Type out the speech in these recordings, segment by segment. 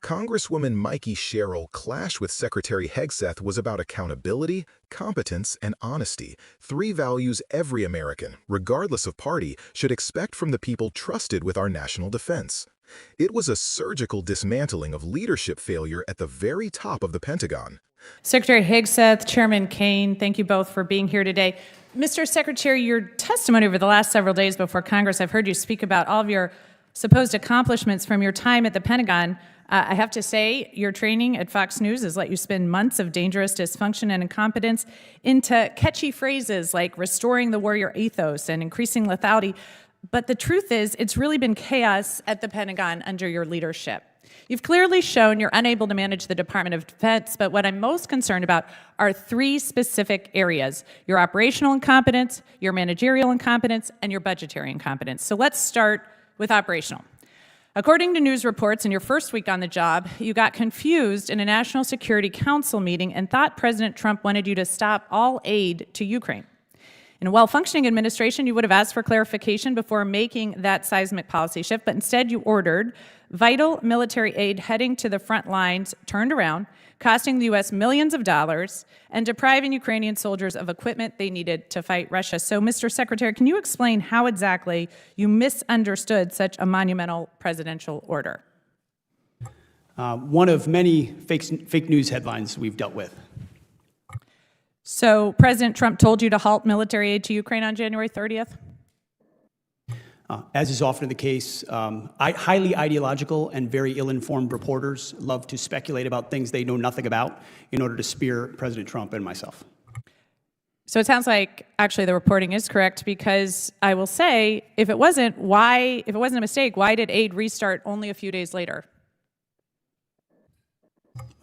Congresswoman Mikie Sherrill clash with Secretary Hegseth was about accountability, competence, and honesty, three values every American, regardless of party, should expect from the people trusted with our national defense. It was a surgical dismantling of leadership failure at the very top of the Pentagon. Secretary Hegseth, Chairman Kane, thank you both for being here today. Mr. Secretary, your testimony over the last several days before Congress, I've heard you speak about all of your supposed accomplishments from your time at the Pentagon. I have to say, your training at Fox News has let you spin months of dangerous dysfunction and incompetence into catchy phrases like restoring the warrior ethos and increasing lethality. But the truth is, it's really been chaos at the Pentagon under your leadership. You've clearly shown you're unable to manage the Department of Defense, but what I'm most concerned about are three specific areas: your operational incompetence, your managerial incompetence, and your budgetary incompetence. So let's start with operational. According to news reports, in your first week on the job, you got confused in a National Security Council meeting and thought President Trump wanted you to stop all aid to Ukraine. In a well-functioning administration, you would have asked for clarification before making that seismic policy shift, but instead you ordered vital military aid heading to the front lines turned around, costing the U.S. millions of dollars and depriving Ukrainian soldiers of equipment they needed to fight Russia. So, Mr. Secretary, can you explain how exactly you misunderstood such a monumental presidential order? One of many fake news headlines we've dealt with. So President Trump told you to halt military aid to Ukraine on January 30th? As is often the case, highly ideological and very ill-informed reporters love to speculate about things they know nothing about in order to spear President Trump and myself. So it sounds like actually the reporting is correct, because I will say, if it wasn't a mistake, why did aid restart only a few days later?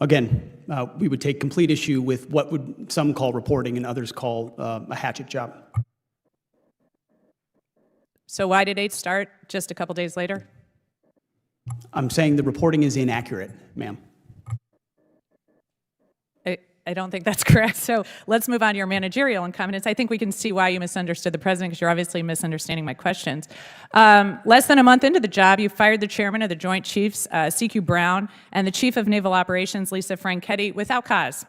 Again, we would take complete issue with what would some call reporting and others call a hatchet job. So why did aid start just a couple days later? I'm saying the reporting is inaccurate, ma'am. I don't think that's correct. So let's move on to your managerial incompetence. I think we can see why you misunderstood the president, because you're obviously misunderstanding my questions. Less than a month into the job, you fired the chairman of the Joint Chiefs, C.Q. Brown, and the chief of naval operations, Lisa Franchetti, without cause.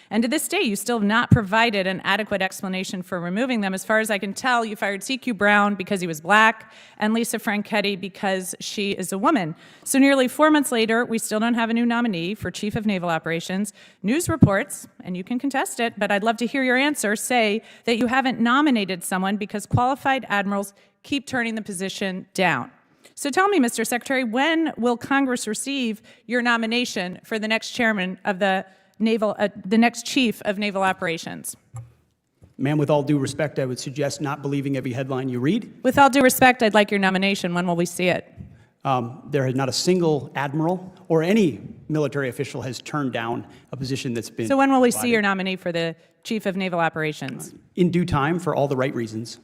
And to this day, you still have not provided an adequate explanation for removing them. As far as I can tell, you fired C.Q. Brown because he was black and Lisa Franchetti because she is a woman. So nearly 4 months later, we still don't have a new nominee for Chief of Naval Operations. News reports, and you can contest it, but I'd love to hear your answer, say that you haven't nominated someone because qualified admirals keep turning the position down. So tell me, Mr. Secretary, when will Congress receive your nomination for the next chairman of the next chief of naval operations? Ma'am, with all due respect, I would suggest not believing every headline you read. With all due respect, I'd like your nomination. When will we see it? There has not a single admiral or any military official has turned down a position that's been So when will we see your nominee for the chief of naval operations? In due time, for all the right reasons.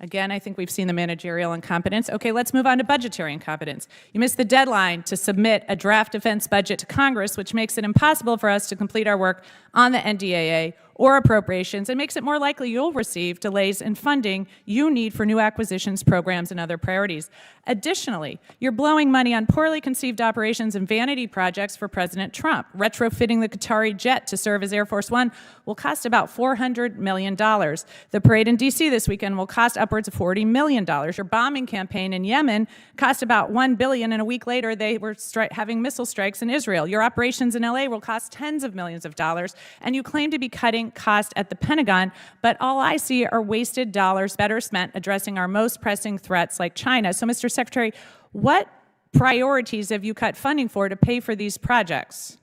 Again, I think we've seen the managerial incompetence. Okay, let's move on to budgetary incompetence. You missed the deadline to submit a draft defense budget to Congress, which makes it impossible for us to complete our work on the NDAA or appropriations, and makes it more likely you'll receive delays in funding you need for new acquisitions, programs, and other priorities. Additionally, you're blowing money on poorly conceived operations and vanity projects for President Trump. Retrofitting the Qatari jet to serve as Air Force One will cost about $400 million. The parade in D.C. this weekend will cost upwards of $40 million. Your bombing campaign in Yemen cost about $1 billion, and a week later they were having missile strikes in Israel. Your operations in L.A. will cost tens of millions of dollars, and you claim to be cutting cost at the Pentagon, but all I see are wasted dollars better spent addressing our most pressing threats like China. So, Mr. Secretary, what priorities have you cut funding for to pay for these projects?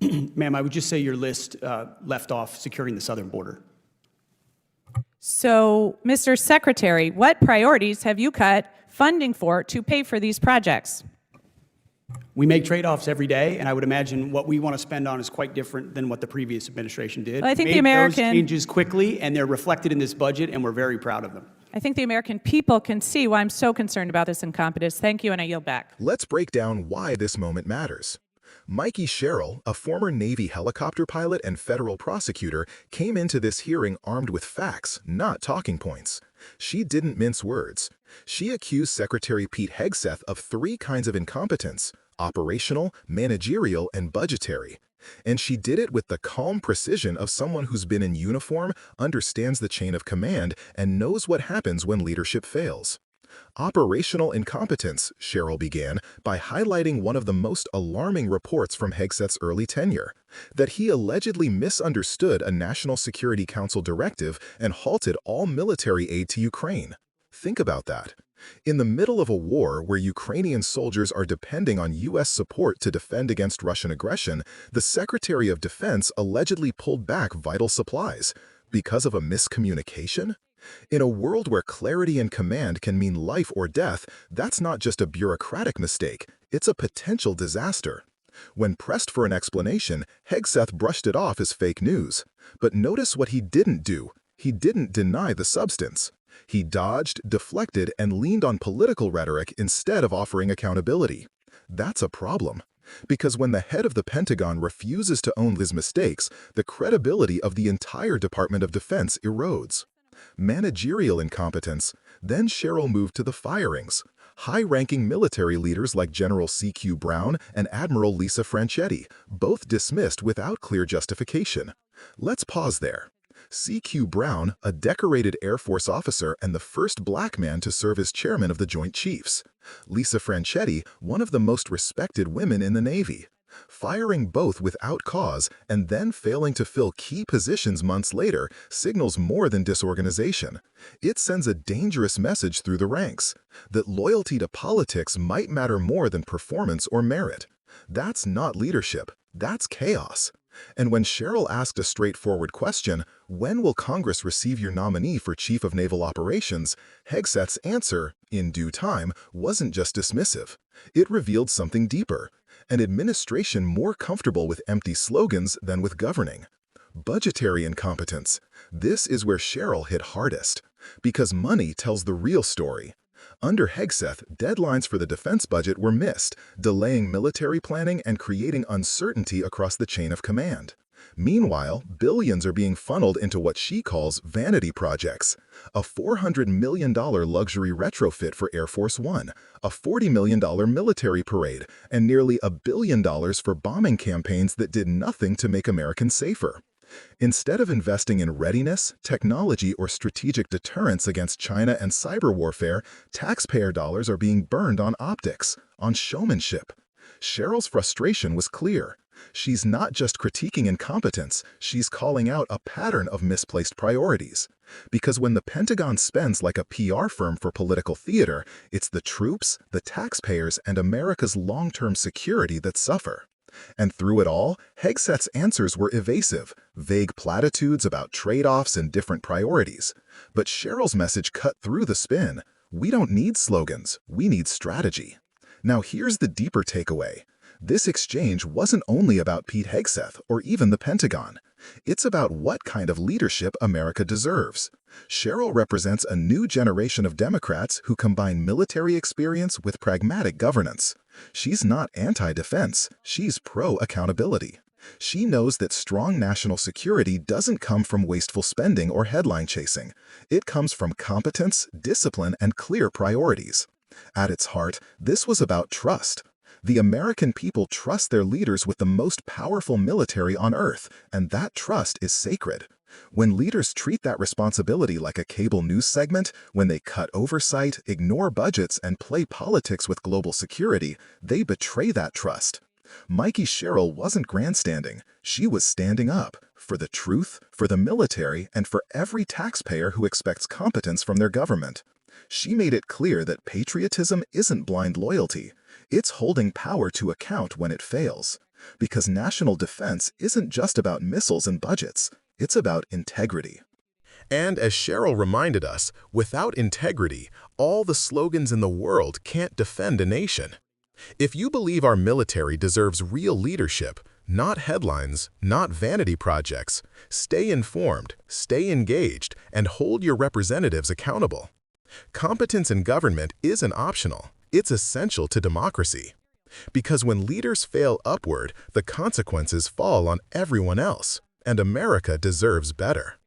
Ma'am, I would just say your list left off securing the southern border. So, Mr. Secretary, what priorities have you cut funding for to pay for these projects? We make trade-offs every day, and I would imagine what we want to spend on is quite different than what the previous administration did. Well, I think Made the American those changes quickly, and they're reflected in this budget, and we're very proud of them. I think the American people can see why I'm so concerned about this incompetence. Thank you, and I yield back. Let's break down why this moment matters. Mikie Sherrill, a former Navy helicopter pilot and federal prosecutor, came into this hearing armed with facts, not talking points. She didn't mince words. She accused Secretary Pete Hegseth of three kinds of incompetence: operational, managerial, and budgetary. And she did it with the calm precision of someone who's been in uniform, understands the chain of command, and knows what happens when leadership fails. Operational incompetence, Sherril began by highlighting one of the most alarming reports from Hegseth's early tenure, that he allegedly misunderstood a National Security Council directive and halted all military aid to Ukraine. Think about that. In the middle of a war where Ukrainian soldiers are depending on U.S. support to defend against Russian aggression, the Secretary of Defense allegedly pulled back vital supplies because of a miscommunication? In a world where clarity and command can mean life or death, that's not just a bureaucratic mistake, it's a potential disaster. When pressed for an explanation, Hegseth brushed it off as fake news. But notice what he didn't do. He didn't deny the substance. He dodged, deflected, and leaned on political rhetoric instead of offering accountability. That's a problem. Because when the head of the Pentagon refuses to own his mistakes, the credibility of the entire Department of Defense erodes. Managerial incompetence. Then Sherril moved to the firings. High-ranking military leaders like General C.Q. Brown and Admiral Lisa Franchetti, both dismissed without clear justification. Let's pause there. C.Q. Brown, a decorated Air Force officer and the first black man to serve as chairman of the Joint Chiefs. Lisa Franchetti, one of the most respected women in the Navy. Firing both without cause and then failing to fill key positions months later signals more than disorganization. It sends a dangerous message through the ranks, that loyalty to politics might matter more than performance or merit. That's not leadership, that's chaos. And when Sherril asked a straightforward question, when will Congress receive your nominee for Chief of Naval Operations, Hegseth's answer, in due time, wasn't just dismissive. It revealed something deeper. An administration more comfortable with empty slogans than with governing. Budgetary incompetence. This is where Sherril hit hardest, because money tells the real story. Under Hegseth, deadlines for the defense budget were missed, delaying military planning and creating uncertainty across the chain of command. Meanwhile, billions are being funneled into what she calls vanity projects. A $400 million luxury retrofit for Air Force One, a $40 million military parade, and nearly $1 billion for bombing campaigns that did nothing to make Americans safer. Instead of investing in readiness, technology, or strategic deterrence against China and cyber warfare, taxpayer dollars are being burned on optics, on showmanship. Sherril's frustration was clear. She's not just critiquing incompetence, she's calling out a pattern of misplaced priorities. Because when the Pentagon spends like a PR firm for political theater, it's the troops, the taxpayers, and America's long-term security that suffer. And through it all, Hegseth's answers were evasive, vague platitudes about trade-offs and different priorities. But Sherril's message cut through the spin. We don't need slogans, we need strategy. Now here's the deeper takeaway. This exchange wasn't only about Pete Hegseth or even the Pentagon. It's about what kind of leadership America deserves. Sherril represents a new generation of Democrats who combine military experience with pragmatic governance. She's not anti-defense, she's pro-accountability. She knows that strong national security doesn't come from wasteful spending or headline chasing. It comes from competence, discipline, and clear priorities. At its heart, this was about trust. The American people trust their leaders with the most powerful military on earth, and that trust is sacred. When leaders treat that responsibility like a cable news segment, when they cut oversight, ignore budgets, and play politics with global security, they betray that trust. Mikie Sherrill wasn't grandstanding. She was standing up for the truth, for the military, and for every taxpayer who expects competence from their government. She made it clear that patriotism isn't blind loyalty. It's holding power to account when it fails. Because national defense isn't just about missiles and budgets. It's about integrity. And as Sherril reminded us, without integrity, all the slogans in the world can't defend a nation. If you believe our military deserves real leadership, not headlines, not vanity projects, stay informed, stay engaged, and hold your representatives accountable. Competence in government isn't optional. It's essential to democracy. Because when leaders fail upward, the consequences fall on everyone else, and America deserves better.